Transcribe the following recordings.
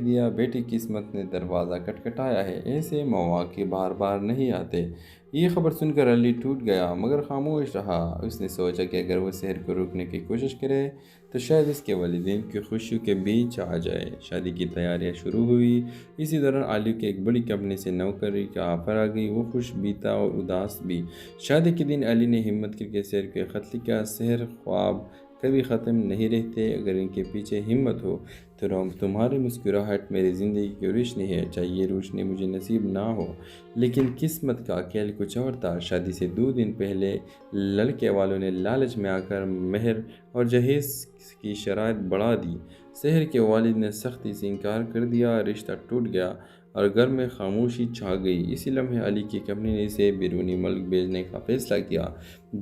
دیا بیٹی قسمت نے دروازہ کھٹکھٹایا ہے، ایسے مواقع بار بار نہیں آتے۔ یہ خبر سن کر علی ٹوٹ گیا مگر خاموش رہا۔ اس نے سوچا کہ اگر وہ سحر کو روکنے کی کوشش کرے تو شاید اس کے والدین کی خوشیوں کے بیچ آ جائے۔ شادی کی تیاریاں شروع ہوئی۔ اسی دوران علی کے ایک بڑی کمپنی سے نوکری کا آفر آ گئی۔ وہ خوش بھی تھا اور اداس بھی۔ شادی کے دن علی نے ہمت کر کے سحر کو خط لکھا، سحر خواب کبھی ختم نہیں رہتے، اگر ان کے پیچھے ہمت ہو تو تمہاری مسکراہٹ میری زندگی کی روشنی ہے، چاہے یہ روشنی مجھے نصیب نہ ہو۔ لیکن قسمت کا کھیل کچھ اور تھا۔ شادی سے 2 دن پہلے لڑکے والوں نے لالچ میں آ کر مہر اور جہیز کی شرائط بڑھا دی۔ سحر کے والد نے سختی سے انکار کر دیا، رشتہ ٹوٹ گیا اور گھر میں خاموشی چھا گئی۔ اسی لمحے علی کی کمپنی نے اسے بیرونی ملک بھیجنے کا فیصلہ کیا۔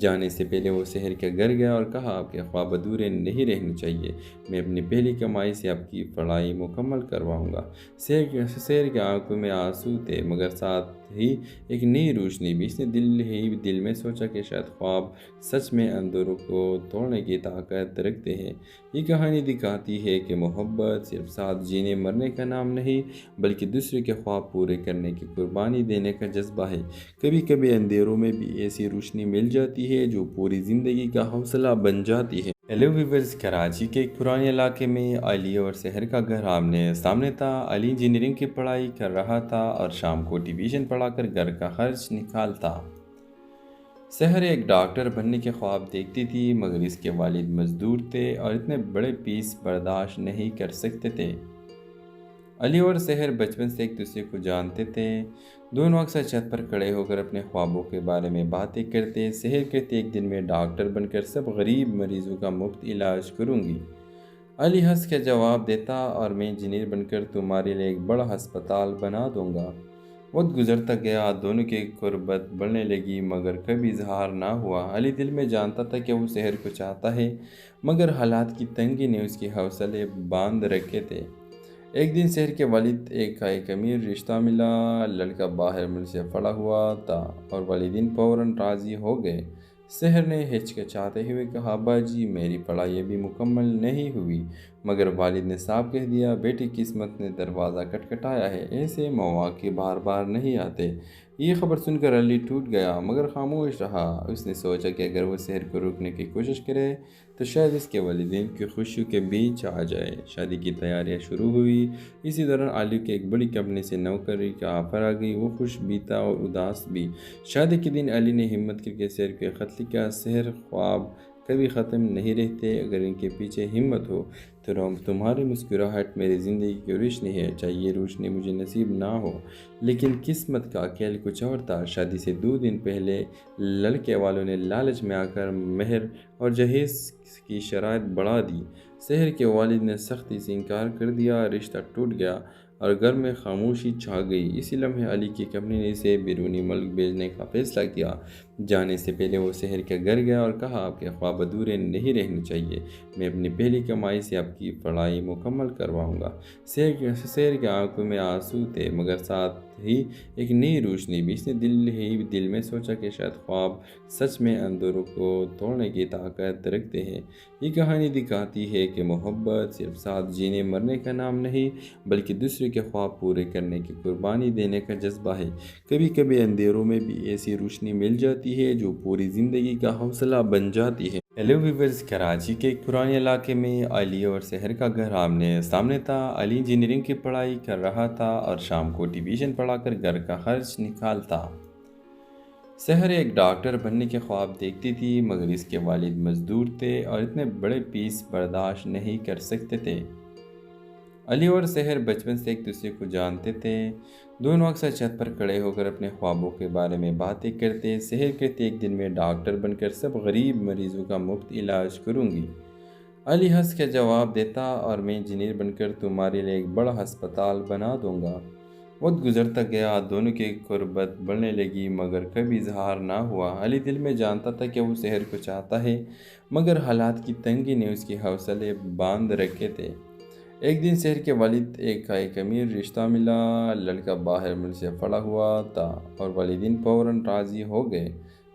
جانے سے پہلے وہ سحر کے گھر گیا اور کہا، آپ کے خواب ادھورے نہیں رہنے چاہیے، میں اپنی پہلی کمائی سے آپ کی پڑھائی مکمل کرواؤں گا۔ سحر کے آنکھوں میں آنسو تھے مگر ساتھ ہی ایک نئی روشنی بھی۔ اس نے دل میں سوچا کہ شاید خواب سچ میں اندھیروں کو توڑنے کی طاقت رکھتے ہیں۔ یہ کہانی دکھاتی ہے کہ محبت صرف ساتھ جینے مرنے کا نام نہیں بلکہ دوسرے کے خواب پورے کرنے کی قربانی دینے کا جذبہ ہے۔ کبھی کبھی اندھیروں میں بھی ایسی روشنی مل جاتی ہے جو پوری زندگی کا حوصلہ بن جاتی ہے۔ ہیلو ویورز، کراچی کے ایک پرانے علاقے میں علی اور سحر کا گھر آمنے سامنے تھا۔ علی انجینئرنگ کی پڑھائی کر رہا تھا اور شام کو ٹیویشن پڑھا کر گھر کا خرچ نکالتا۔ سحر ایک ڈاکٹر بننے کے خواب دیکھتی تھی مگر اس کے والد مزدور تھے اور اتنے بڑے فیس برداشت نہیں کر سکتے تھے۔ علی اور سحر بچپن سے ایک دوسرے کو جانتے تھے۔ دونوں اکثر چھت پر کھڑے ہو کر اپنے خوابوں کے بارے میں باتیں کرتے۔ سحر کہتے، ایک دن میں ڈاکٹر بن کر سب غریب مریضوں کا مفت علاج کروں گی۔ علی ہنس کے جواب دیتا، اور میں انجینئر بن کر تمہارے لیے ایک بڑا ہسپتال بنا دوں گا۔ وقت گزرتا گیا، دونوں کی قربت بڑھنے لگی مگر کبھی اظہار نہ ہوا۔ علی دل میں جانتا تھا کہ وہ سحر کو چاہتا ہے مگر حالات کی تنگی نے اس کے حوصلے باندھ رکھے تھے۔ ایک دن سحر کے والد ایک امیر رشتہ ملا۔ لڑکا باہر ملک سے پڑا ہوا تھا اور والدین فوراً راضی ہو گئے۔ سحر نے ہچکچاتے ہوئے کہا، ابا جی میری پڑھائی ابھی مکمل نہیں ہوئی، مگر والد نے صاف کہہ دیا بیٹی قسمت نے دروازہ کھٹکھٹایا ہے، ایسے مواقع بار بار نہیں آتے۔ یہ خبر سن کر علی ٹوٹ گیا مگر خاموش رہا۔ اس نے سوچا کہ اگر وہ سحر کو روکنے کی کوشش کرے تو شاید اس کے والدین کی خوشیوں کے بیچ آ جائے۔ شادی کی تیاریاں شروع ہوئی۔ اسی دوران علی کے ایک بڑی کمپنی سے نوکری کا آفر آ گئی۔ وہ خوش بھی تھا اور اداس بھی۔ شادی کے دن علی نے ہمت کر کے سحر کو خط لکھا، سحر خواب کبھی ختم نہیں رہتے، اگر ان کے پیچھے ہمت ہو تو تمہاری مسکراہٹ میری زندگی کی روشنی ہے، چاہے یہ روشنی مجھے نصیب نہ ہو۔ لیکن قسمت کا کھیل کچھ اور تھا۔ شادی سے 2 دن پہلے لڑکے والوں نے لالچ میں آ کر مہر اور جہیز کی شرائط بڑھا دی۔ سحر کے والد نے سختی سے انکار کر دیا، رشتہ ٹوٹ گیا اور گھر میں خاموشی چھا گئی۔ اسی لمحے علی کی کمپنی نے اسے بیرونی ملک بھیجنے کا فیصلہ کیا۔ جانے سے پہلے وہ سحر کے گھر گیا اور کہا، آپ کے خواب ادھورے نہیں رہنے چاہیے، میں اپنی پہلی کمائی سے آپ کی پڑھائی مکمل کرواؤں گا۔ سحر کے آنکھوں میں آنسو تھے مگر ساتھ ہی ایک نئی روشنی بھی۔ اس نے دل میں سوچا کہ شاید خواب سچ میں اندھیروں کو توڑنے کی طاقت رکھتے ہیں۔ یہ کہانی دکھاتی ہے کہ محبت صرف ساتھ جینے مرنے کا نام نہیں بلکہ دوسرے کے خواب پورے کرنے کی قربانی دینے کا جذبہ ہے۔ کبھی کبھی اندھیروں میں بھی ایسی روشنی مل جاتی ہے جو پوری زندگی کا حوصلہ بن جاتی ہے۔ ہیلو ویورز، کراچی کے ایک پرانے علاقے میں علی اور سحر کا گھر آمنے سامنے تھا۔ علی انجینئرنگ کی پڑھائی کر رہا تھا اور شام کو ٹیویشن پڑھا کر گھر کا خرچ نکالتا۔ سحر ایک ڈاکٹر بننے کے خواب دیکھتی تھی مگر اس کے والد مزدور تھے اور اتنے بڑے فیس برداشت نہیں کر سکتے تھے۔ علی اور سحر بچپن سے ایک دوسرے کو جانتے تھے۔ دونوں اکثر چھت پر کھڑے ہو کر اپنے خوابوں کے بارے میں باتیں کرتے۔ سحر کہتے، ایک دن میں ڈاکٹر بن کر سب غریب مریضوں کا مفت علاج کروں گی۔ علی ہنس کے جواب دیتا، اور میں انجینئر بن کر تمہارے لیے ایک بڑا ہسپتال بنا دوں گا۔ وقت گزرتا گیا، دونوں کی قربت بڑھنے لگی مگر کبھی اظہار نہ ہوا۔ علی دل میں جانتا تھا کہ وہ سحر کو چاہتا ہے مگر حالات کی تنگی نے اس کے حوصلے باندھ رکھے تھے۔ ایک دن سحر کے والد ایک امیر رشتہ ملا۔ لڑکا باہر ملک سے پڑا ہوا تھا اور والدین فوراً راضی ہو گئے۔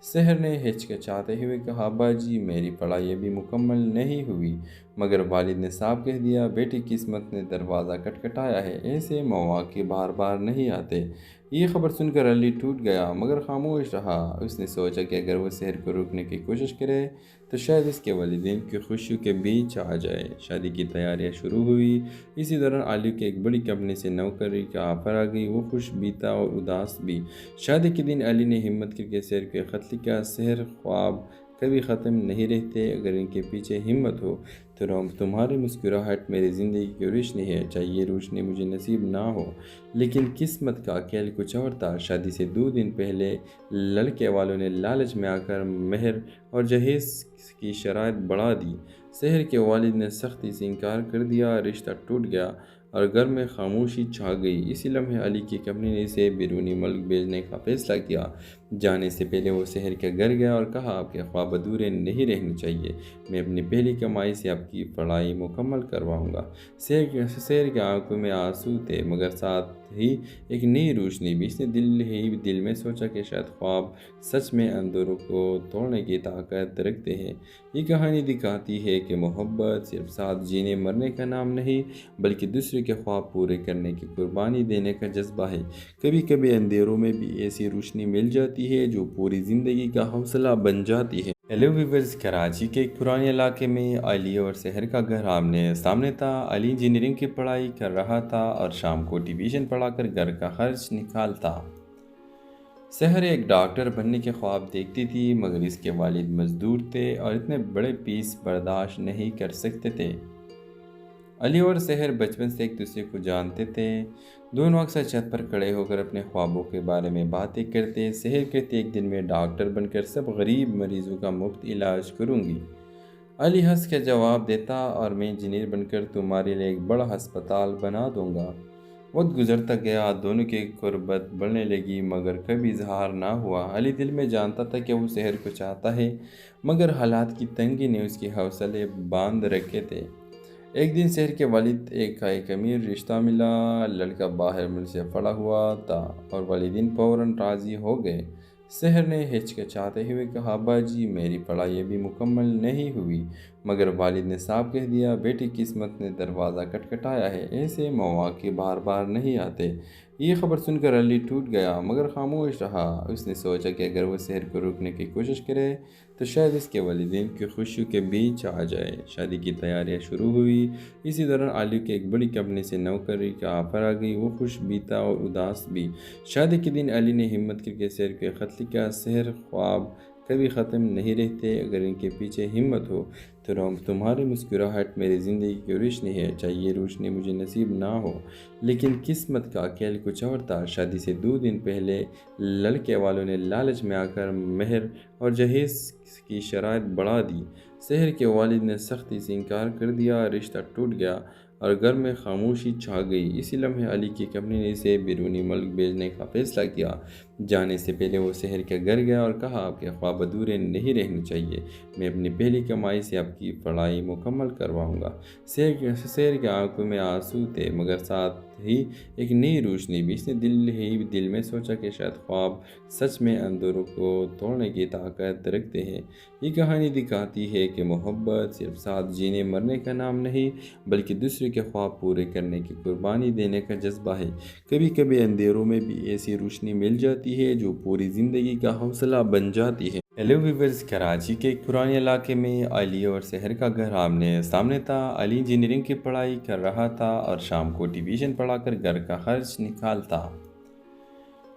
سحر نے ہچکچاتے ہوئے کہا، ابا جی میری پڑھائی ابھی مکمل نہیں ہوئی، مگر والد نے صاف کہہ دیا، بیٹی قسمت نے دروازہ کھٹکھٹایا ہے، ایسے مواقع بار بار نہیں آتے۔ یہ خبر سن کر علی ٹوٹ گیا مگر خاموش رہا۔ اس نے سوچا کہ اگر وہ سحر کو روکنے کی کوشش کرے تو شاید اس کے والدین کی خوشیوں کے بیچ آ جائے۔ شادی کی تیاریاں شروع ہوئی۔ اسی دوران علی کی ایک بڑی کمپنی سے نوکری کا آفر آ گئی۔ وہ خوش بھی تھا اور اداس بھی۔ شادی کے دن علی نے ہمت کر کے سحر کو خط لکھا، سحر خواب کبھی ختم نہیں رہتے، اگر ان کے پیچھے ہمت ہو تو تمہاری مسکراہٹ میری زندگی کی روشنی ہے، چاہے یہ روشنی مجھے نصیب نہ ہو۔ لیکن قسمت کا کھیل کچھ اور تھا۔ شادی سے 2 دن پہلے لڑکے والوں نے لالچ میں آ کر مہر اور جہیز کی شرائط بڑھا دی۔ سحر کے والد نے سختی سے انکار کر دیا، رشتہ ٹوٹ گیا اور گھر میں خاموشی چھا گئی۔ اسی لمحے علی کی کمپنی نے اسے بیرونی ملک بھیجنے کا فیصلہ کیا۔ جانے سے پہلے وہ سحر کے گھر گیا اور کہا، آپ کے خواب ادھورے نہیں رہنے چاہیے، میں اپنی پہلی کمائی سے آپ کی پڑھائی مکمل کرواؤں گا۔ سحر کے آنکھوں میں آنسو تھے مگر ساتھ ہی ایک نئی روشنی بھی۔ اس نے دل میں سوچا کہ شاید خواب سچ میں اندھیروں کو توڑنے کی طاقت رکھتے ہیں۔ یہ کہانی دکھاتی ہے کہ محبت صرف ساتھ جینے مرنے کا نام نہیں بلکہ دوسرے کے خواب پورے کرنے کی قربانی دینے کا جذبہ ہے۔ کبھی کبھی اندھیروں میں بھی ایسی روشنی مل جاتی ہے جو پوری زندگی کا حوصلہ بن جاتی ہے۔ ہیلو ویورز، کراچی کے ایک پرانے علاقے میں علی اور سحر کا گھر آمنے سامنے تھا۔ علی انجینئرنگ کی پڑھائی کر رہا تھا اور شام کو ٹیوشن پڑھا کر گھر کا خرچ نکالتا۔ سحر ایک ڈاکٹر بننے کے خواب دیکھتی تھی مگر اس کے والد مزدور تھے اور اتنے بڑے فیس برداشت نہیں کر سکتے تھے۔ علی اور سحر بچپن سے ایک دوسرے کو جانتے تھے۔ دونوں اکثر چھت پر کھڑے ہو کر اپنے خوابوں کے بارے میں باتیں کرتے۔ سحر کہتے، ایک دن میں ڈاکٹر بن کر سب غریب مریضوں کا مفت علاج کروں گی۔ علی ہنس کے جواب دیتا، اور میں انجینئر بن کر تمہارے لیے ایک بڑا ہسپتال بنا دوں گا۔ وقت گزرتا گیا، دونوں کی قربت بڑھنے لگی مگر کبھی اظہار نہ ہوا۔ علی دل میں جانتا تھا کہ وہ سحر کو چاہتا ہے مگر حالات کی تنگی نے اس کے حوصلے باندھ رکھے تھے۔ ایک دن سحر کے والد ایک امیر رشتہ ملا۔ لڑکا باہر ملک سے پڑا ہوا تھا اور والدین فوراً راضی ہو گئے۔ سحر نے ہچکچاتے ہوئے کہا، ابا جی میری پڑھائی ابھی مکمل نہیں ہوئی، مگر والد نے صاف کہہ دیا، بیٹی قسمت نے دروازہ کھٹکھٹایا ہے، ایسے مواقع بار بار نہیں آتے۔ یہ خبر سن کر علی ٹوٹ گیا مگر خاموش رہا۔ اس نے سوچا کہ اگر وہ سحر کو روکنے کی کوشش کرے تو شاید اس کے والدین کی خوشیوں کے بیچ آ جائے۔ شادی کی تیاریاں شروع ہوئی۔ اسی دوران علی کی ایک بڑی کمپنی سے نوکری کا آفر آ گئی۔ وہ خوش بھی تھا اور اداس بھی۔ شادی کے دن علی نے ہمت کر کے سحر کو خط لکھا، سحر خواب کبھی ختم نہیں رہتے، اگر ان کے پیچھے ہمت ہو تو تمہاری مسکراہٹ میری زندگی کی روشنی ہے، چاہے یہ روشنی مجھے نصیب نہ ہو۔ لیکن قسمت کا کھیل کچھ اور تھا۔ شادی سے 2 دن پہلے لڑکے والوں نے لالچ میں آ کر مہر اور جہیز کی شرائط بڑھا دی۔ سحر کے والد نے سختی سے انکار کر دیا، رشتہ ٹوٹ گیا اور گھر میں خاموشی چھا گئی۔ اسی لمحے علی کی کمپنی نے اسے بیرونی ملک بھیجنے کا فیصلہ کیا۔ جانے سے پہلے وہ سحر کے گھر گیا اور کہا، آپ کے خواب ادھورے نہیں رہنے چاہیے، میں اپنی پہلی کمائی سے آپ کی پڑھائی مکمل کرواؤں گا۔ سحر کے آنکھوں میں آنسو تھے مگر ساتھ ہی ایک نئی روشنی بھی۔ اس نے دل میں سوچا کہ شاید خواب سچ میں اندھیروں کو توڑنے کی طاقت رکھتے ہیں۔ یہ کہانی دکھاتی ہے کہ محبت صرف ساتھ جینے مرنے کا نام نہیں بلکہ دوسرے کے خواب پورے کرنے کی قربانی دینے کا جذبہ ہے۔ کبھی کبھی اندھیروں میں بھی ایسی روشنی مل جاتی ہے جو پوری زندگی کا حوصلہ بن جاتی ہے۔ ہیلو ویورز، کراچی کے ایک پرانے علاقے میں علی اور سحر کا گھر آمنے سامنے تھا۔ علی انجینئرنگ کی پڑھائی کر رہا تھا اور شام کو ٹیوشن پڑھا کر گھر کا خرچ نکالتا۔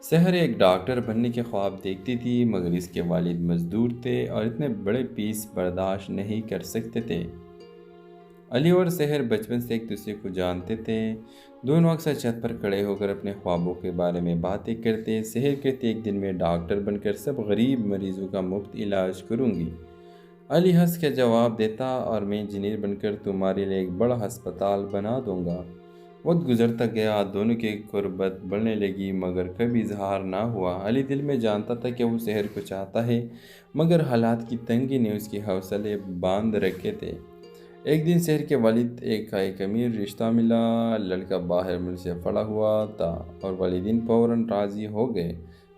سحر ایک ڈاکٹر بننے کے خواب دیکھتی تھی مگر اس کے والد مزدور تھے اور اتنے بڑے فیس برداشت نہیں کر سکتے تھے۔ علی اور سحر بچپن سے ایک دوسرے کو جانتے تھے۔ دونوں اکثر چھت پر کھڑے ہو کر اپنے خوابوں کے بارے میں باتیں کرتے۔ سحر کہتے، ایک دن میں ڈاکٹر بن کر سب غریب مریضوں کا مفت علاج کروں گی۔ علی ہنس کے جواب دیتا، اور میں انجینئر بن کر تمہارے لیے ایک بڑا ہسپتال بنا دوں گا۔ وقت گزرتا گیا، دونوں کی قربت بڑھنے لگی مگر کبھی اظہار نہ ہوا۔ علی دل میں جانتا تھا کہ وہ سحر کو چاہتا ہے مگر حالات کی تنگی نے اس کے حوصلے باندھ رکھے تھے۔ ایک دن سحر کے والد ایک امیر رشتہ ملا۔ لڑکا باہر ملک سے پڑا ہوا تھا اور والدین فوراً راضی ہو گئے۔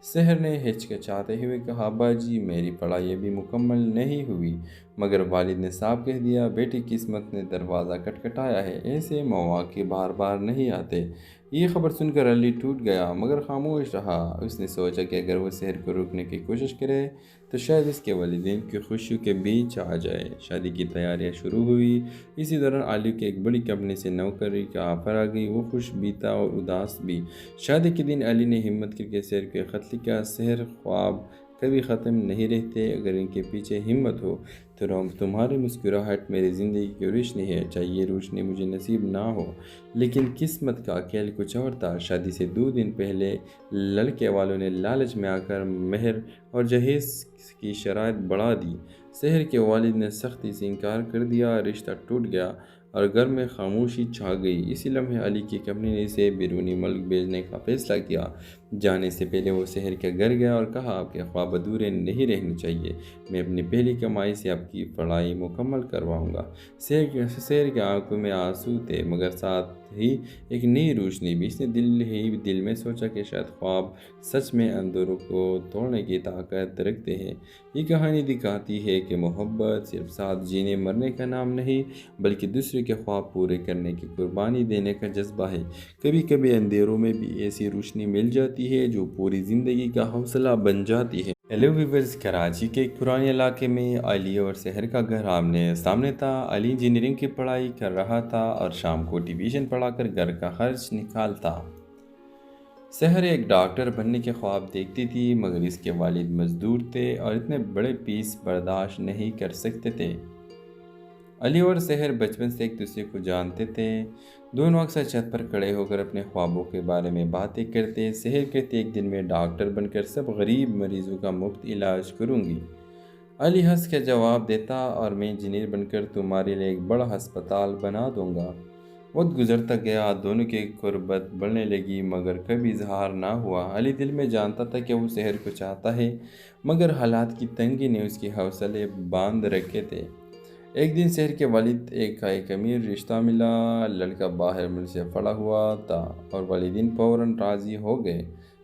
سحر نے ہچکچاتے ہوئے کہا، ابا جی میری پڑھائی ابھی مکمل نہیں ہوئی۔ مگر والد نے صاف کہہ دیا، بیٹی قسمت نے دروازہ کھٹکھٹایا ہے، ایسے مواقع بار بار نہیں آتے۔ یہ خبر سن کر علی ٹوٹ گیا مگر خاموش رہا۔ اس نے سوچا کہ اگر وہ سحر کو روکنے کی کوشش کرے تو شاید اس کے والدین کی خوشیوں کے بیچ آ جائے۔ شادی کی تیاریاں شروع ہوئی۔ اسی دوران علی کے ایک بڑی کمپنی سے نوکری کا آفر آ گئی۔ وہ خوش بھی تھا اور اداس بھی۔ شادی کے دن علی نے ہمت کر کے سحر کو خط لکھا، سحر خواب کبھی ختم نہیں رہتے، اگر ان کے پیچھے ہمت ہو تو تمہاری مسکراہٹ میری زندگی کی روشنی ہے، چاہے یہ روشنی مجھے نصیب نہ ہو۔ لیکن قسمت کا کھیل کچھ اور تھا۔ شادی سے 2 دن پہلے لڑکے والوں نے لالچ میں آ کر مہر اور جہیز کی شرائط بڑھا دی۔ سحر کے والد نے سختی سے انکار کر دیا، رشتہ ٹوٹ گیا اور گھر میں خاموشی چھا گئی۔ اسی لمحے علی کی کمپنی نے اسے بیرونی ملک بھیجنے کا فیصلہ کیا۔ جانے سے پہلے وہ سحر کے گھر گیا اور کہا، آپ کے خواب ادھورے نہیں رہنے چاہیے، میں اپنی پہلی کمائی سے آپ کی پڑھائی مکمل کرواؤں گا۔ سحر کے آنکھوں میں آنسو تھے مگر ساتھ ہی ایک نئی روشنی بھی۔ اس نے دل میں سوچا کہ شاید خواب سچ میں اندھیروں کو توڑنے کی طاقت رکھتے ہیں۔ یہ کہانی دکھاتی ہے کہ محبت صرف ساتھ جینے مرنے کا نام نہیں بلکہ دوسرے کے خواب پورے کرنے کی قربانی دینے کا جذبہ ہے۔ کبھی کبھی اندھیروں میں بھی ایسی روشنی مل جاتی ہے جو پوری زندگی کا حوصلہ بن جاتی ہے۔ ہیلو ویورز، کراچی کے ایک پرانے علاقے میں علی اور سحر کا گھر آمنے سامنے تھا۔ علی انجینئرنگ کی پڑھائی کر رہا تھا اور شام کو ٹیوشن پڑھا کر گھر کا خرچ نکالتا۔ سحر ایک ڈاکٹر بننے کے خواب دیکھتی تھی مگر اس کے والد مزدور تھے اور اتنے بڑے فیس برداشت نہیں کر سکتے تھے۔ علی اور سحر بچپن سے ایک دوسرے کو جانتے تھے۔ دونوں اکثر چھت پر کھڑے ہو کر اپنے خوابوں کے بارے میں باتیں کرتے۔ سحر کہتے، ایک دن میں ڈاکٹر بن کر سب غریب مریضوں کا مفت علاج کروں گی۔ علی ہنس کے جواب دیتا، اور میں انجینئر بن کر تمہارے لیے ایک بڑا ہسپتال بنا دوں گا۔ وقت گزرتا گیا، دونوں کی قربت بڑھنے لگی مگر کبھی اظہار نہ ہوا۔ علی دل میں جانتا تھا کہ وہ سحر کو چاہتا ہے مگر حالات کی تنگی نے اس کے حوصلے باندھ رکھے تھے۔ ایک دن سحر کے والد کا ایک امیر رشتہ ملا۔ لڑکا باہر ملک سے پڑا ہوا تھا اور والدین فوراً راضی ہو گئے۔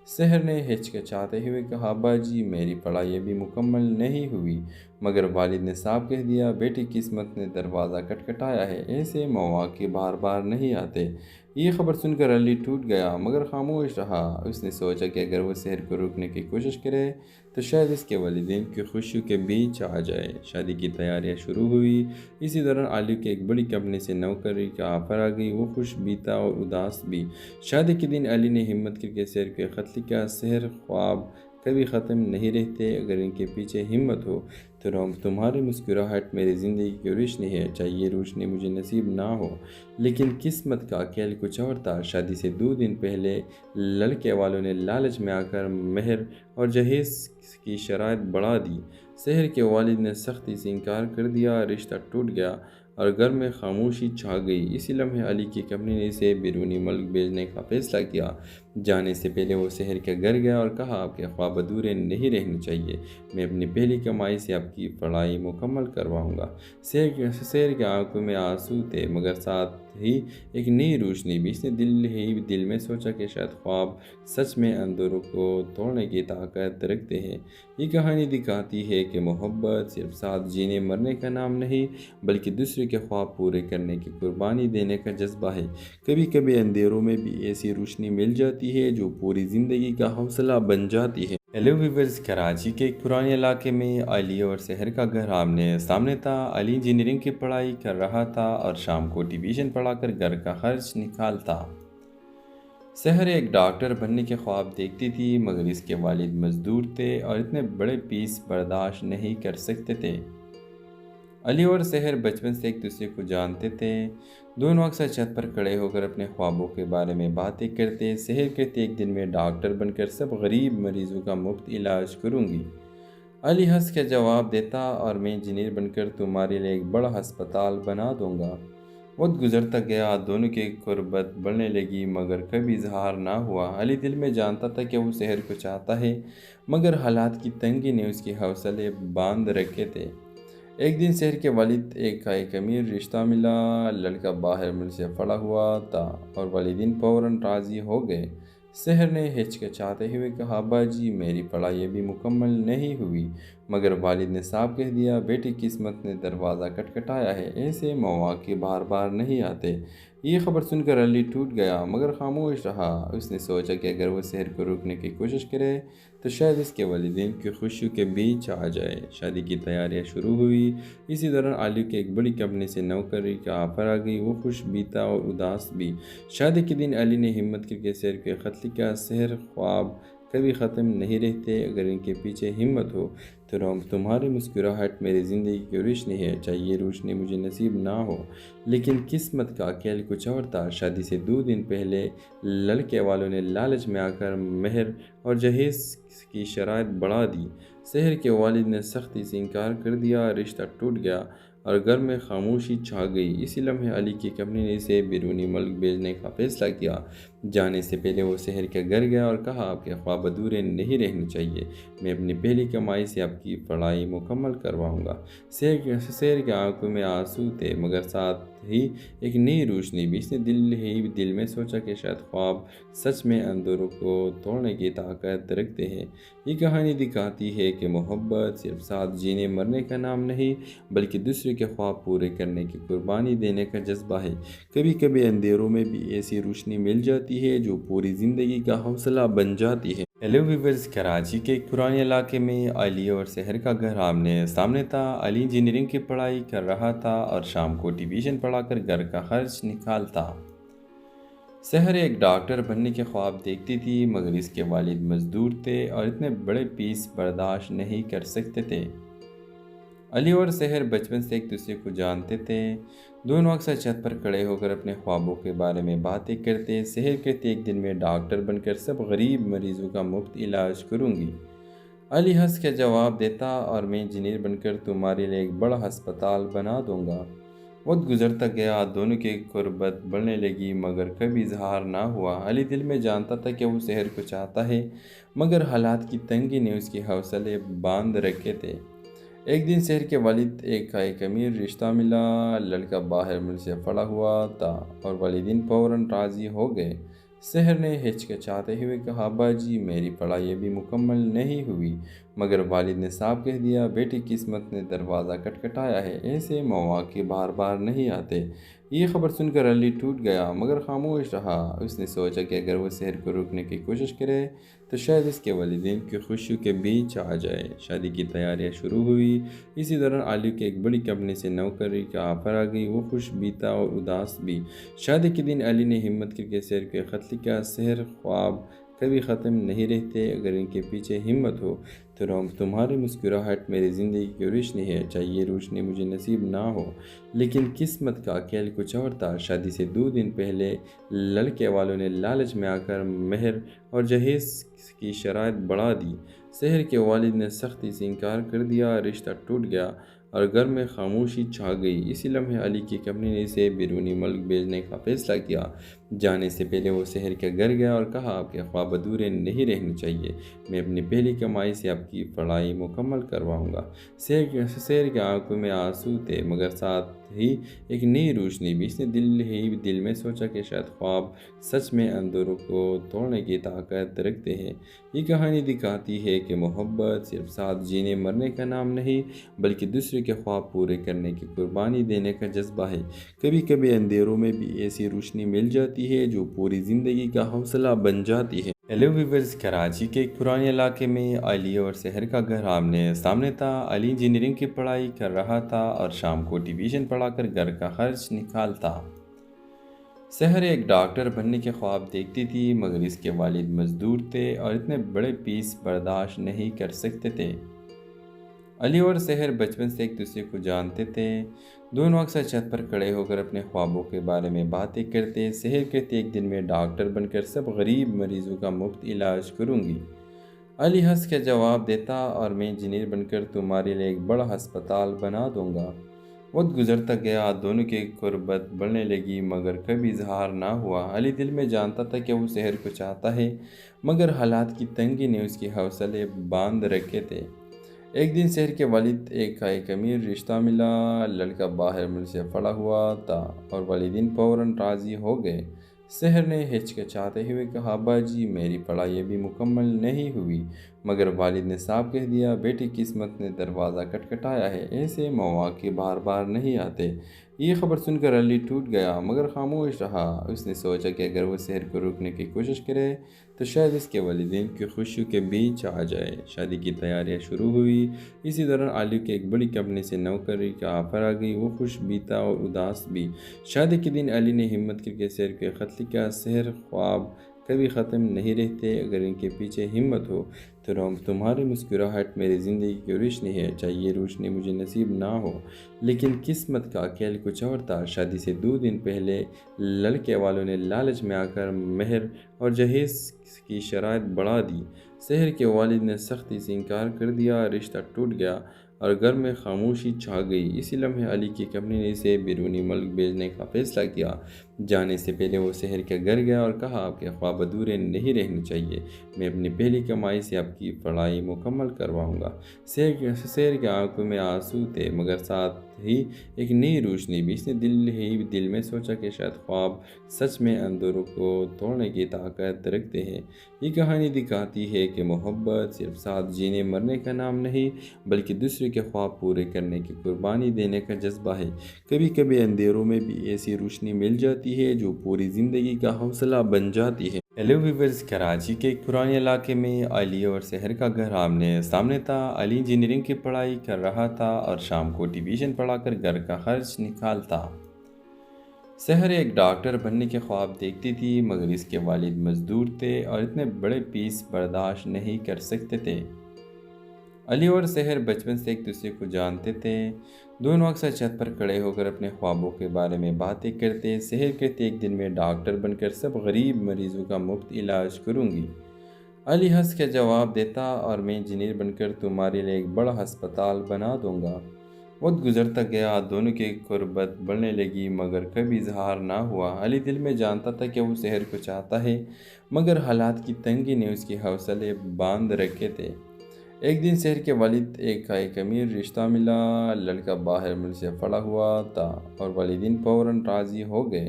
سحر نے ہچکچاتے ہوئے کہا، ابا جی میری پڑھائی ابھی مکمل نہیں ہوئی۔ مگر والد نے صاف کہہ دیا، بیٹی قسمت نے دروازہ کھٹکھٹایا ہے، ایسے مواقع بار بار نہیں آتے۔ یہ خبر سن کر علی ٹوٹ گیا مگر خاموش رہا۔ اس نے سوچا کہ اگر وہ سحر کو روکنے کی کوشش کرے تو شاید اس کے والدین کی خوشیوں کے بیچ آ جائے۔ شادی کی تیاریاں شروع ہوئی۔ اسی دوران علی کے ایک بڑی کمپنی سے نوکری کا آفر آ گئی۔ وہ خوش بھی تھا اور اداس بھی۔ شادی کے دن علی نے ہمت کر کے سحر کو خط لکھا، سحر خواب کبھی ختم نہیں رہتے، اگر ان کے پیچھے ہمت ہو تو تمہاری مسکراہٹ میری زندگی کی روشنی ہے، چاہے یہ روشنی مجھے نصیب نہ ہو۔ لیکن قسمت کا کھیل کچھ اور تھا۔ شادی سے 2 دن پہلے لڑکے والوں نے لالچ میں آ کر مہر اور جہیز کی شرائط بڑھا دی۔ سحر کے والد نے سختی سے انکار کر دیا، رشتہ ٹوٹ گیا اور گھر میں خاموشی چھا گئی۔ اسی لمحے علی کی کمپنی نے اسے بیرونی ملک بھیجنے کا فیصلہ کیا۔ جانے سے پہلے وہ سحر کے گھر گیا اور کہا، آپ کے خواب ادھورے نہیں رہنے چاہیے، میں اپنی پہلی کمائی سے آپ کی پڑھائی مکمل کرواؤں گا۔ سحر کے آنکھوں میں آنسو تھے مگر ساتھ ہی ایک نئی روشنی بھی۔ اس نے دل میں سوچا کہ شاید خواب سچ میں اندھیروں کو توڑنے کی طاقت رکھتے ہیں۔ یہ کہانی دکھاتی ہے کہ محبت صرف ساتھ جینے مرنے کا نام نہیں بلکہ دوسرے کے خواب پورے کرنے کی قربانی دینے کا جذبہ ہے۔ کبھی کبھی اندھیروں میں بھی ایسی روشنی مل جاتی ہے جو پوری زندگی کا حوصلہ بن جاتی ہے۔ ہیلو ویورز، کراچی کے ایک پرانے علاقے میں علی اور سحر کا گھر آمنے سامنے تھا۔ علی انجینئرنگ کی پڑھائی کر رہا تھا اور شام کو ٹیوشن پڑھا کر گھر کا خرچ نکالتا۔ سحر ایک ڈاکٹر بننے کے خواب دیکھتی تھی مگر اس کے والد مزدور تھے اور اتنے بڑے فیس برداشت نہیں کر سکتے تھے۔ علی اور سحر بچپن سے ایک دوسرے کو جانتے تھے۔ دونوں اکثر چھت پر کھڑے ہو کر اپنے خوابوں کے بارے میں باتیں کرتے۔ سحر کہتے، ایک دن میں ڈاکٹر بن کر سب غریب مریضوں کا مفت علاج کروں گی۔ علی ہنس کے جواب دیتا، اور میں انجینئر بن کر تمہارے لیے ایک بڑا ہسپتال بنا دوں گا۔ وقت گزرتا گیا، دونوں کی قربت بڑھنے لگی مگر کبھی اظہار نہ ہوا۔ علی دل میں جانتا تھا کہ وہ سحر کو چاہتا ہے مگر حالات کی تنگی نے اس کے حوصلے باندھ رکھے تھے۔ ایک دن سحر کے والد کا ایک امیر رشتہ ملا۔ لڑکا باہر ملک سے پڑا ہوا تھا اور والدین فوراً راضی ہو گئے۔ سحر نے ہچکچاتے ہوئے کہا، ابا جی میری پڑھائی ابھی مکمل نہیں ہوئی۔ مگر والد نے صاف کہہ دیا، بیٹی قسمت نے دروازہ کھٹکھٹایا ہے، ایسے مواقع بار بار نہیں آتے۔ یہ خبر سن کر علی ٹوٹ گیا مگر خاموش رہا۔ اس نے سوچا کہ اگر وہ سحر کو روکنے کی کوشش کرے تو شاید اس کے والدین کی خوشیوں کے بیچ آ جائے۔ شادی کی تیاریاں شروع ہوئی۔ اسی دوران علی کی ایک بڑی کمپنی سے نوکری کا آفر آ گئی۔ وہ خوش بھی تھا اور اداس بھی۔ شادی کے دن علی نے ہمت کر کے سحر کو خط لکھا، سحر خواب کبھی ختم نہیں رہتے، اگر ان کے پیچھے ہمت ہو تو تمہاری مسکراہٹ میری زندگی کی روشنی ہے، چاہے یہ روشنی مجھے نصیب نہ ہو۔ لیکن قسمت کا کھیل کچھ اور تھا۔ شادی سے 2 دن پہلے لڑکے والوں نے لالچ میں آ کر مہر اور جہیز کی شرائط بڑھا دی۔ سحر کے والد نے سختی سے انکار کر دیا، رشتہ ٹوٹ گیا اور گھر میں خاموشی چھا گئی۔ اسی لمحے علی کی کمپنی نے اسے بیرونی ملک بھیجنے کا فیصلہ کیا۔ جانے سے پہلے وہ سحر کے گھر گیا اور کہا، آپ کے خواب ادھورے نہیں رہنے چاہیے، میں اپنی پہلی کمائی سے آپ کی پڑھائی مکمل کرواؤں گا۔ سحر کے آنکھوں میں آنسو تھے مگر ساتھ ہی ایک نئی روشنی بھی۔ اس نے دل میں سوچا کہ شاید خواب سچ میں اندھیروں کو توڑنے کی طاقت رکھتے ہیں۔ یہ کہانی دکھاتی ہے کہ محبت صرف ساتھ جینے مرنے کا نام نہیں بلکہ دوسرے کے خواب پورے کرنے کی قربانی دینے کا جذبہ ہے۔ کبھی کبھی اندھیروں میں بھی ایسی روشنی مل جاتی ہے جو پوری زندگی کا حوصلہ بن جاتی ہے۔ ہیلو ویورز، کراچی کے ایک پرانے علاقے میں علی اور سحر کا گھر آمنے سامنے تھا۔ علی انجینئرنگ کی پڑھائی کر رہا تھا اور شام کو ٹیوشن پڑھا کر گھر کا خرچ نکالتا۔ سحر ایک ڈاکٹر بننے کے خواب دیکھتی تھی مگر اس کے والد مزدور تھے اور اتنے بڑے فیس برداشت نہیں کر سکتے تھے۔ علی اور سحر بچپن سے ایک دوسرے کو جانتے تھے۔ دونوں اکثر چھت پر کھڑے ہو کر اپنے خوابوں کے بارے میں باتیں کرتے۔ سحر کہتے، ایک دن میں ڈاکٹر بن کر سب غریب مریضوں کا مفت علاج کروں گی۔ علی ہنس کے جواب دیتا، اور میں انجینئر بن کر تمہارے لیے ایک بڑا ہسپتال بنا دوں گا۔ وقت گزرتا گیا، دونوں کی قربت بڑھنے لگی مگر کبھی اظہار نہ ہوا۔ علی دل میں جانتا تھا کہ وہ سحر کو چاہتا ہے مگر حالات کی تنگی نے اس کے حوصلے باندھ رکھے تھے۔ ایک دن سحر کے والد ایک امیر رشتہ ملا۔ لڑکا باہر ملک سے پڑا ہوا تھا اور والدین فوراً راضی ہو گئے۔ سحر نے ہچکچاتے ہوئے کہا، ابا جی میری پڑھائی ابھی مکمل نہیں ہوئی۔ مگر والد نے صاف کہہ دیا، بیٹی قسمت نے دروازہ کھٹکھٹایا ہے، ایسے مواقع بار بار نہیں آتے۔ یہ خبر سن کر علی ٹوٹ گیا مگر خاموش رہا۔ اس نے سوچا کہ اگر وہ سحر کو روکنے کی کوشش کرے تو شاید اس کے والدین کی خوشیوں کے بیچ آ جائے۔ شادی کی تیاریاں شروع ہوئی۔ اسی دوران علی کی ایک بڑی کمپنی سے نوکری کا آفر آ گئی۔ وہ خوش بھی تھا اور اداس بھی۔ شادی کے دن علی نے ہمت کر کے سحر کو خط لکھا، سحر خواب کبھی ختم نہیں رہتے، اگر ان کے پیچھے ہمت ہو تو تمہاری مسکراہٹ میری زندگی کی روشنی ہے، چاہے یہ روشنی مجھے نصیب نہ ہو۔ لیکن قسمت کا کھیل کچھ اور تھا۔ شادی سے 2 دن پہلے لڑکے والوں نے لالچ میں آ کر مہر اور جہیز کی شرائط بڑھا دی۔ سحر کے والد نے سختی سے انکار کر دیا، رشتہ ٹوٹ گیا اور گھر میں خاموشی چھا گئی۔ اسی لمحے علی کی کمپنی نے اسے بیرونی ملک بھیجنے کا فیصلہ کیا۔ جانے سے پہلے وہ سحر کے گھر گیا اور کہا، آپ کے خواب ادھورے نہیں رہنے چاہیے، میں اپنی پہلی کمائی سے آپ کی پڑھائی مکمل کرواؤں گا۔ سحر کے آنکھوں میں آنسو تھے مگر ساتھ ہی ایک نئی روشنی بھی۔ اس نے دل میں سوچا کہ شاید خواب سچ میں اندھیروں کو توڑنے کی طاقت رکھتے ہیں۔ یہ کہانی دکھاتی ہے کہ محبت صرف ساتھ جینے مرنے کا نام نہیں بلکہ دوسرے کے خواب پورے کرنے کی قربانی دینے کا جذبہ ہے۔ کبھی کبھی اندھیروں میں بھی ایسی روشنی مل جاتی ہے جو پوری زندگی کا حوصلہ بن جاتی ہے۔ ہیلو ویورز، کراچی کے ایک پرانے علاقے میں علی اور سحر کا گھر آمنے سامنے تھا۔ علی انجینئرنگ کی پڑھائی کر رہا تھا اور شام کو ٹیوشن پڑھا کر گھر کا خرچ نکالتا۔ سحر ایک ڈاکٹر بننے کے خواب دیکھتی تھی مگر اس کے والد مزدور تھے اور اتنے بڑے فیس برداشت نہیں کر سکتے تھے۔ علی اور سحر بچپن سے ایک دوسرے کو جانتے تھے۔ دونوں اکثر چھت پر کھڑے ہو کر اپنے خوابوں کے بارے میں باتیں کرتے۔ سحر کہتے، ایک دن میں ڈاکٹر بن کر سب غریب مریضوں کا مفت علاج کروں گی۔ علی ہنس کے جواب دیتا، اور میں انجینئر بن کر تمہارے لیے ایک بڑا ہسپتال بنا دوں گا۔ وقت گزرتا گیا، دونوں کی قربت بڑھنے لگی مگر کبھی اظہار نہ ہوا۔ علی دل میں جانتا تھا کہ وہ سحر کو چاہتا ہے مگر حالات کی تنگی نے اس کے حوصلے باندھ رکھے تھے۔ ایک دن سحر کے والد ایک امیر رشتہ ملا۔ لڑکا باہر ملک سے پڑا ہوا تھا اور والدین فوراً راضی ہو گئے۔ سحر نے ہچکچاتے ہوئے کہا، ابا جی میری پڑھائی ابھی مکمل نہیں ہوئی۔ مگر والد نے صاف کہہ دیا، بیٹی قسمت نے دروازہ کھٹکھٹایا ہے، ایسے مواقع بار بار نہیں آتے۔ یہ خبر سن کر علی ٹوٹ گیا مگر خاموش رہا۔ اس نے سوچا کہ اگر وہ سحر کو روکنے کی کوشش کرے تو شاید اس کے والدین کی خوشیوں کے بیچ آ جائے۔ شادی کی تیاریاں شروع ہوئی۔ اسی دوران علی کے ایک بڑی کمپنی سے نوکری کا آفر آ گئی۔ وہ خوش بھی تھا اور اداس بھی۔ شادی کے دن علی نے ہمت کر کے سحر کو خط لکھا، سحر خواب کبھی ختم نہیں رہتے، اگر ان کے پیچھے ہمت ہو تو تمہاری مسکراہٹ میری زندگی کی روشنی ہے، چاہے یہ روشنی مجھے نصیب نہ ہو۔ لیکن قسمت کا کھیل کچھ اور تھا۔ شادی سے 2 دن پہلے لڑکے والوں نے لالچ میں آ کر مہر اور جہیز کی شرائط بڑھا دی۔ سحر کے والد نے سختی سے انکار کر دیا، رشتہ ٹوٹ گیا اور گھر میں خاموشی چھا گئی۔ اسی لمحے علی کی کمپنی نے اسے بیرونی ملک بھیجنے کا فیصلہ کیا۔ جانے سے پہلے وہ سحر کے گھر گیا اور کہا، آپ کے خواب ادھورے نہیں رہنے چاہیے، میں اپنی پہلی کمائی سے آپ کی پڑھائی مکمل کرواؤں گا۔ سحر کے آنکھوں میں آنسو تھے مگر ساتھ ہی ایک نئی روشنی بھی۔ اس نے دل میں سوچا کہ شاید خواب سچ میں اندھیروں کو توڑنے کی طاقت رکھتے ہیں۔ یہ کہانی دکھاتی ہے کہ محبت صرف ساتھ جینے مرنے کا نام نہیں بلکہ دوسرے کے خواب پورے کرنے کی قربانی دینے کا جذبہ ہے۔ کبھی کبھی اندھیروں میں بھی ایسی روشنی مل جاتی ہے جو پوری زندگی کا حوصلہ بن جاتی ہے۔ ہیلو ویورز، کراچی کے ایک پرانے علاقے میں علی اور سحر کا گھر آمنے سامنے تھا۔ علی انجینئرنگ کی پڑھائی کر رہا تھا اور شام کو ٹیوشن پڑھا کر گھر کا خرچ نکالتا۔ سحر ایک ڈاکٹر بننے کے خواب دیکھتی تھی مگر اس کے والد مزدور تھے اور اتنے بڑے فیس برداشت نہیں کر سکتے تھے۔ علی اور سحر بچپن سے ایک دوسرے کو جانتے تھے۔ دونوں اکثر چھت پر کھڑے ہو کر اپنے خوابوں کے بارے میں باتیں کرتے۔ سحر کہتے، ایک دن میں ڈاکٹر بن کر سب غریب مریضوں کا مفت علاج کروں گی۔ علی ہنس کے جواب دیتا، اور میں انجینئر بن کر تمہارے لیے ایک بڑا ہسپتال بنا دوں گا۔ وقت گزرتا گیا، دونوں کی قربت بڑھنے لگی مگر کبھی اظہار نہ ہوا۔ علی دل میں جانتا تھا کہ وہ سحر کو چاہتا ہے مگر حالات کی تنگی نے اس کے حوصلے باندھ رکھے تھے۔ ایک دن سحر کے والد کا ایک امیر رشتہ ملا۔ لڑکا باہر ملک سے پڑا ہوا تھا اور والدین فوراً راضی ہو گئے۔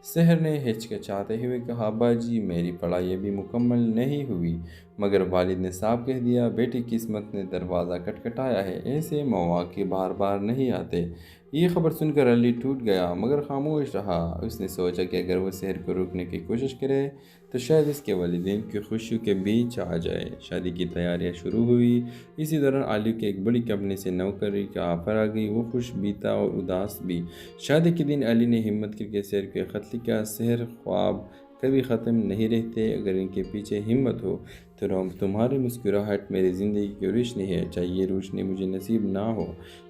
سحر نے ہچکچاتے ہوئے کہا، ابا جی میری پڑھائی ابھی مکمل نہیں ہوئی۔ مگر والد نے صاف کہہ دیا، بیٹی قسمت نے دروازہ کھٹکھٹایا ہے، ایسے مواقع بار بار نہیں آتے۔ یہ خبر سن کر علی ٹوٹ گیا مگر خاموش رہا۔ اس نے سوچا کہ اگر وہ سحر کو روکنے کی کوشش کرے تو شاید اس کے والدین کی خوشیوں کے بیچ آ جائے۔ شادی کی تیاریاں شروع ہوئی۔ اسی دوران علی کے ایک بڑی کمپنی سے نوکری کا آفر آ گئی۔ وہ خوش بھی تھا اور اداس بھی۔ شادی کے دن علی نے ہمت کر کے سحر کو خط لکھا، سحر خواب کبھی ختم نہیں رہتے، اگر ان کے پیچھے ہمت ہو تو تمہاری مسکراہٹ میری زندگی کی روشنی ہے، چاہے یہ روشنی مجھے نصیب نہ ہو۔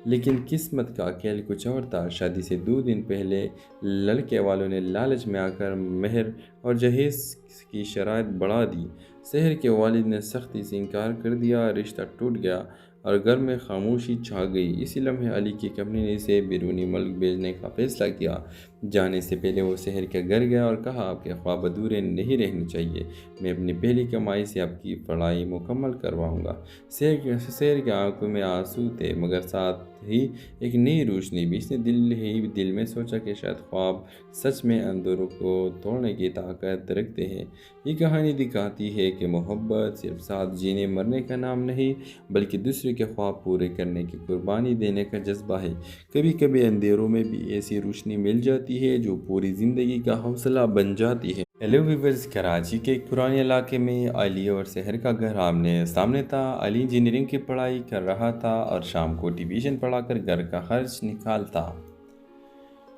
لیکن قسمت کا کھیل کچھ اور تھا۔ شادی سے 2 دن پہلے لڑکے والوں نے لالچ میں آ کر مہر اور جہیز کی شرائط بڑھا دی۔ سحر کے والد نے سختی سے انکار کر دیا، رشتہ ٹوٹ گیا اور گھر میں خاموشی چھا گئی۔ اسی لمحے علی کی کمپنی نے اسے بیرونی ملک بھیجنے کا فیصلہ کیا۔ جانے سے پہلے وہ سحر کے گھر گیا اور کہا، آپ کے خواب ادھورے نہیں رہنے چاہیے، میں اپنی پہلی کمائی سے آپ کی پڑھائی مکمل کرواؤں گا۔ سحر کے آنکھوں میں آنسو تھے مگر ساتھ ہی ایک نئی روشنی بھی۔ اس نے دل میں سوچا کہ شاید خواب سچ میں اندھیروں کو توڑنے کی طاقت رکھتے ہیں۔ یہ کہانی دکھاتی ہے کہ محبت صرف ساتھ جینے مرنے کا نام نہیں بلکہ دوسرے کے خواب پورے کرنے کی قربانی دینے کا جذبہ ہے۔ کبھی کبھی اندھیروں میں بھی ایسی روشنی مل جاتی ہے جو پوری زندگی کا حوصلہ بن جاتی ہے۔ ہیلو ویورز، کراچی کے ایک پرانے علاقے میں علی اور سحر کا گھر آمنے سامنے تھا۔ علی انجینئرنگ کی پڑھائی کر رہا تھا اور شام کو ٹیوشن پڑھا کر گھر کا خرچ نکالتا۔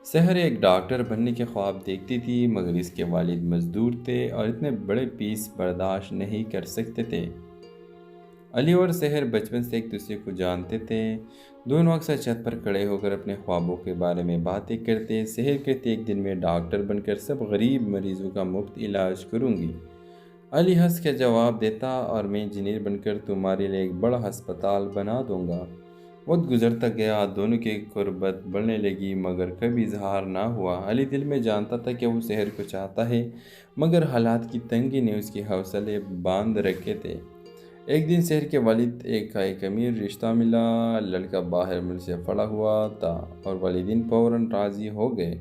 سحر ایک ڈاکٹر بننے کے خواب دیکھتی تھی مگر اس کے والد مزدور تھے اور اتنے بڑے فیس برداشت نہیں کر سکتے تھے۔ علی اور سحر بچپن سے ایک دوسرے کو جانتے تھے۔ دونوں اکثر چھت پر کھڑے ہو کر اپنے خوابوں کے بارے میں باتیں کرتے۔ سحر کہتے، ایک دن میں ڈاکٹر بن کر سب غریب مریضوں کا مفت علاج کروں گی۔ علی ہنس کے جواب دیتا، اور میں انجینئر بن کر تمہارے لیے ایک بڑا ہسپتال بنا دوں گا۔ وقت گزرتا گیا، دونوں کی قربت بڑھنے لگی مگر کبھی اظہار نہ ہوا۔ علی دل میں جانتا تھا کہ وہ سحر کو چاہتا ہے مگر حالات کی تنگی نے اس کے حوصلے باندھ رکھے تھے۔ ایک دن سحر کے والد کا ایک امیر رشتہ ملا۔ لڑکا باہر ملک سے پڑا ہوا تھا اور والدین فوراً راضی ہو گئے۔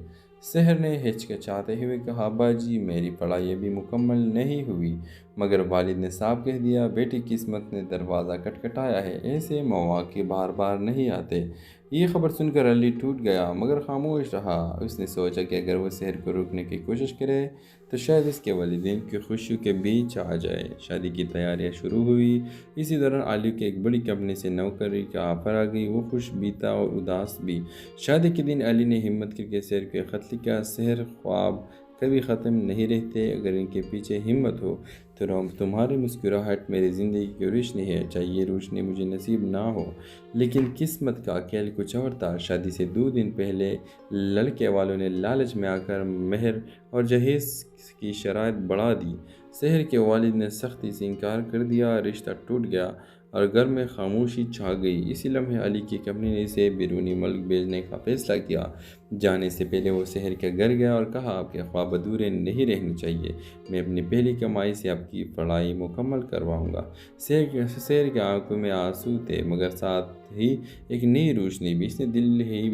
سحر نے ہچکچاتے ہوئے کہا، ابا جی میری پڑھائی ابھی مکمل نہیں ہوئی۔ مگر والد نے صاف کہہ دیا، بیٹی قسمت نے دروازہ کھٹکھٹایا ہے، ایسے مواقع بار بار نہیں آتے۔ یہ خبر سن کر علی ٹوٹ گیا مگر خاموش رہا۔ اس نے سوچا کہ اگر وہ سحر کو روکنے کی کوشش کرے تو شاید اس کے والدین کی خوشیوں کے بیچ آ جائے۔ شادی کی تیاریاں شروع ہوئی۔ اسی دوران علی کے ایک بڑی کمپنی سے نوکری کا آفر آ گئی۔ وہ خوش بھی تھا اور اداس بھی۔ شادی کے دن علی نے ہمت کر کے سحر کو خط لکھا، سحر خواب کبھی ختم نہیں رہتے، اگر ان کے پیچھے ہمت ہو تو تمہاری مسکراہٹ میری زندگی کی روشنی ہے، چاہے یہ روشنی مجھے نصیب نہ ہو لیکن قسمت کا کھیل کچھ اور تھا۔ شادی سے 2 دن پہلے لڑکے والوں نے لالچ میں آ کر مہر اور جہیز کی شرائط بڑھا دی۔ سحر کے والد نے سختی سے انکار کر دیا، رشتہ ٹوٹ گیا اور گھر میں خاموشی چھا گئی۔ اسی لمحے علی کی کمپنی نے اسے بیرونی ملک بھیجنے کا فیصلہ کیا۔ جانے سے پہلے وہ سحر کے گھر گیا اور کہا، آپ کے خواب ادھورے نہیں رہنے چاہیے، میں اپنی پہلی کمائی سے آپ کی پڑھائی مکمل کرواؤں گا۔ سحر کے آنکھوں میں آنسو تھے مگر ساتھ ہی ایک نئی روشنی بھی۔ اس نے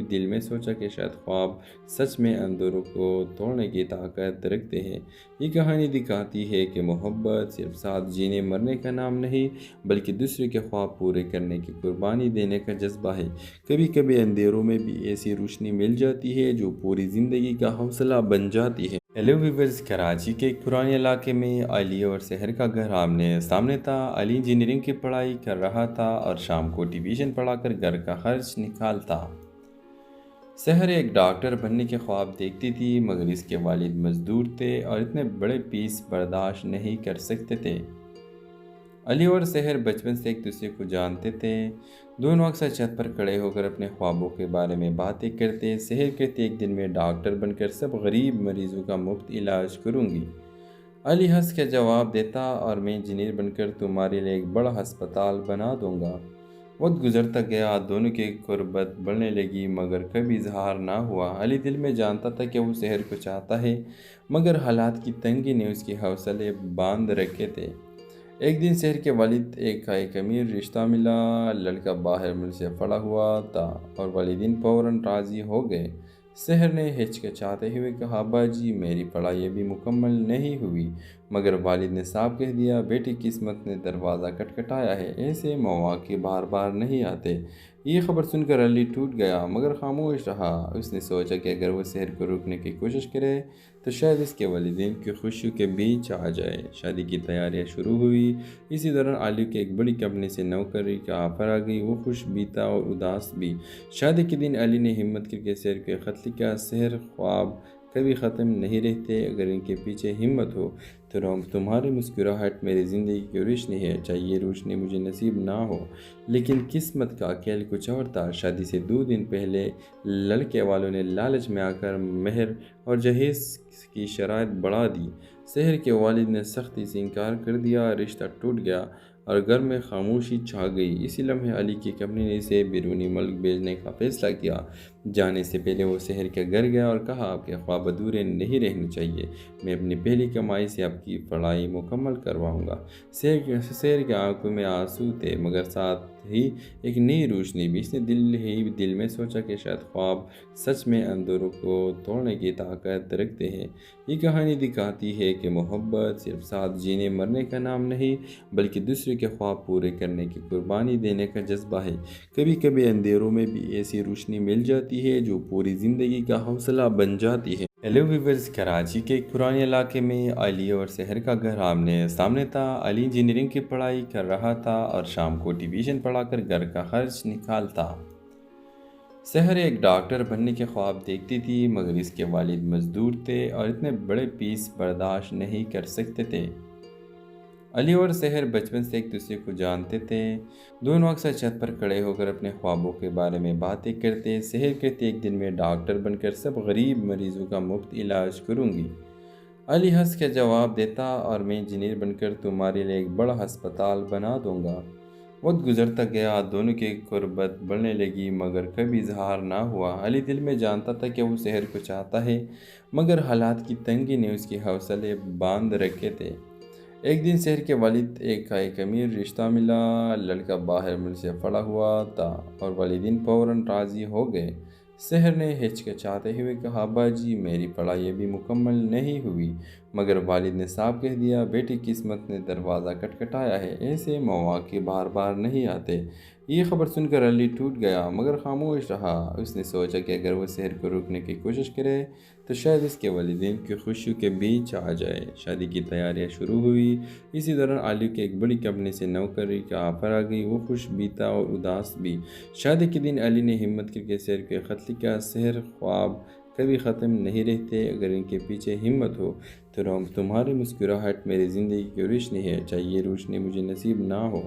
دل میں سوچا کہ شاید خواب سچ میں اندھیروں کو توڑنے کی طاقت رکھتے ہیں۔ یہ کہانی دکھاتی ہے کہ محبت صرف ساتھ جینے مرنے کا نام نہیں بلکہ دوسرے کے خواب پورے کرنے کی قربانی دینے کا جذبہ ہے۔ کبھی کبھی اندھیروں میں بھی ایسی روشنی مل جاتی ہے جو پوری زندگی کا حوصلہ بن جاتی ہے۔ ہیلو ویورز، کراچی کے ایک پرانے علاقے میں علی اور سحر کا گھر آمنے سامنے تھا۔ علی انجینئرنگ کی پڑھائی کر رہا تھا اور شام کو ٹیوشن پڑھا کر گھر کا خرچ نکالتا۔ سحر ایک ڈاکٹر بننے کے خواب دیکھتی تھی مگر اس کے والد مزدور تھے اور اتنے بڑے فیس برداشت نہیں کر سکتے تھے۔ علی اور سحر بچپن سے ایک دوسرے کو جانتے تھے۔ دونوں اکثر چھت پر کھڑے ہو کر اپنے خوابوں کے بارے میں باتیں کرتے۔ سحر کہتے، ایک دن میں ڈاکٹر بن کر سب غریب مریضوں کا مفت علاج کروں گی۔ علی ہنس کے جواب دیتا، اور میں انجینئر بن کر تمہارے لیے ایک بڑا ہسپتال بنا دوں گا۔ وقت گزرتا گیا، دونوں کی قربت بڑھنے لگی مگر کبھی اظہار نہ ہوا۔ علی دل میں جانتا تھا کہ وہ سحر کو چاہتا ہے مگر حالات کی تنگی نے اس کے حوصلے باندھ رکھے تھے۔ ایک دن سحر کے والد ایک امیر رشتہ ملا۔ لڑکا باہر ملک سے پڑا ہوا تھا اور والدین فوراً راضی ہو گئے۔ سحر نے ہچکچاتے ہوئے کہا، ابا جی میری پڑھائی ابھی مکمل نہیں ہوئی۔ مگر والد نے صاف کہہ دیا، بیٹی قسمت نے دروازہ کھٹکھٹایا ہے، ایسے مواقع بار بار نہیں آتے۔ یہ خبر سن کر علی ٹوٹ گیا مگر خاموش رہا۔ اس نے سوچا کہ اگر وہ سحر کو روکنے کی کوشش کرے تو شاید اس کے والدین کی خوشیوں کے بیچ آ جائے۔ شادی کی تیاریاں شروع ہوئی۔ اسی دوران علی کے ایک بڑی کمپنی سے نوکری کا آفر آ گئی۔ وہ خوش بھی تھا اور اداس بھی۔ شادی کے دن علی نے ہمت کر کے سحر کو خط لکھا، سحر خواب کبھی ختم نہیں رہتے، اگر ان کے پیچھے ہمت ہو تو تمہاری مسکراہٹ میری زندگی کی روشنی ہے، چاہے یہ روشنی مجھے نصیب نہ ہو لیکن قسمت کا کھیل کچھ اور تھا۔ شادی سے 2 دن پہلے لڑکے والوں نے لالچ میں آ کر مہر اور جہیز کی شرائط بڑھا دی۔ سحر کے والد نے سختی سے انکار کر دیا، رشتہ ٹوٹ گیا اور گھر میں خاموشی چھا گئی۔ اسی لمحے علی کی کمپنی نے اسے بیرونی ملک بھیجنے کا فیصلہ کیا۔ جانے سے پہلے وہ سحر کے گھر گیا اور کہا، آپ کے خواب ادھورے نہیں رہنے چاہیے، میں اپنی پہلی کمائی سے آپ کی پڑھائی مکمل کرواؤں گا۔ سحر کے آنکھوں میں آنسو تھے مگر ساتھ ہی ایک نئی روشنی بھی۔ اس نے دل میں سوچا کہ شاید خواب سچ میں اندھیروں کو توڑنے کی طاقت رکھتے ہیں۔ یہ کہانی دکھاتی ہے کہ محبت صرف ساتھ جینے مرنے کا نام نہیں بلکہ دوسرے کے خواب پورے کرنے کی قربانی دینے کا جذبہ ہے۔ کبھی کبھی اندھیروں میں بھی ایسی روشنی مل جاتی ہے جو پوری زندگی کا حوصلہ بن جاتی ہے۔ ہیلو ویورز، کراچی کے ایک پرانے علاقے میں علی اور سحر کا گھر آمنے سامنے تھا۔ علی انجینئرنگ کی پڑھائی کر رہا تھا اور شام کو ٹیوشن پڑھا کر گھر کا خرچ نکالتا۔ سحر ایک ڈاکٹر بننے کے خواب دیکھتی تھی مگر اس کے والد مزدور تھے اور اتنے بڑے فیس برداشت نہیں کر سکتے تھے۔ علی اور سحر بچپن سے ایک دوسرے کو جانتے تھے۔ دونوں اکثر چھت پر کھڑے ہو کر اپنے خوابوں کے بارے میں باتیں کرتے۔ سحر کہتے، ایک دن میں ڈاکٹر بن کر سب غریب مریضوں کا مفت علاج کروں گی۔ علی ہنس کے جواب دیتا، اور میں انجینئر بن کر تمہارے لیے ایک بڑا ہسپتال بنا دوں گا۔ وقت گزرتا گیا، دونوں کی قربت بڑھنے لگی مگر کبھی اظہار نہ ہوا۔ علی دل میں جانتا تھا کہ وہ سحر کو چاہتا ہے مگر حالات کی تنگی نے اس کے حوصلے باندھ رکھے تھے۔ ایک دن سحر کے والد ایک امیر رشتہ ملا۔ لڑکا باہر ملک سے پڑا ہوا تھا اور والدین فوراً راضی ہو گئے۔ سحر نے ہچکچاتے ہوئے کہا، ابا جی میری پڑھائی ابھی مکمل نہیں ہوئی۔ مگر والد نے صاف کہہ دیا، بیٹی قسمت نے دروازہ کھٹکھٹایا ہے، ایسے مواقع بار بار نہیں آتے۔ یہ خبر سن کر علی ٹوٹ گیا مگر خاموش رہا۔ اس نے سوچا کہ اگر وہ سحر کو روکنے کی کوشش کرے تو شاید اس کے والدین کی خوشیوں کے بیچ آ جائے۔ شادی کی تیاریاں شروع ہوئی۔ اسی دوران علی کے ایک بڑی کمپنی سے نوکری کا آفر آ گئی۔ وہ خوش بھی تھا اور اداس بھی۔ شادی کے دن علی نے ہمت کر کے سحر کو خط لکھا، سحر خواب کبھی ختم نہیں رہتے، اگر ان کے پیچھے ہمت ہو تو تمہاری مسکراہٹ میری زندگی کی روشنی ہے، چاہے یہ روشنی مجھے نصیب نہ ہو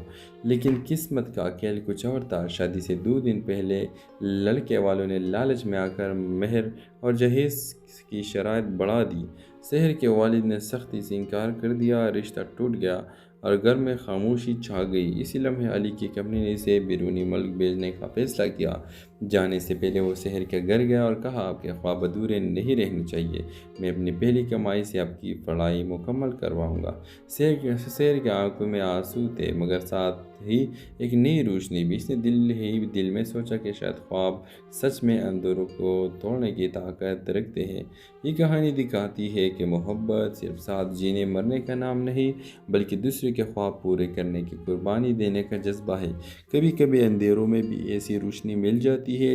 لیکن قسمت کا کھیل کچھ اور تھا۔ شادی سے 2 دن پہلے لڑکے والوں نے لالچ میں آ کر مہر اور جہیز کی شرائط بڑھا دی۔ سحر کے والد نے سختی سے انکار کر دیا، رشتہ ٹوٹ گیا اور گھر میں خاموشی چھا گئی۔ اسی لمحے علی کی کمپنی نے اسے بیرونی ملک بھیجنے کا فیصلہ کیا۔ جانے سے پہلے وہ سحر کے گھر گیا اور کہا، آپ کے خواب ادھورے نہیں رہنے چاہیے، میں اپنی پہلی کمائی سے آپ کی پڑھائی مکمل کرواؤں گا۔ سحر کے آنکھوں میں آنسو تھے مگر ساتھ ہی ایک نئی روشنی بھی۔ اس نے دل میں سوچا کہ شاید خواب سچ میں اندھیروں کو توڑنے کی طاقت رکھتے ہیں۔ یہ کہانی دکھاتی ہے کہ محبت صرف ساتھ جینے مرنے کا نام نہیں بلکہ دوسرے کے خواب پورے کرنے کی قربانی دینے کا جذبہ ہے۔ کبھی کبھی اندھیروں میں بھی ایسی روشنی مل جاتی ہے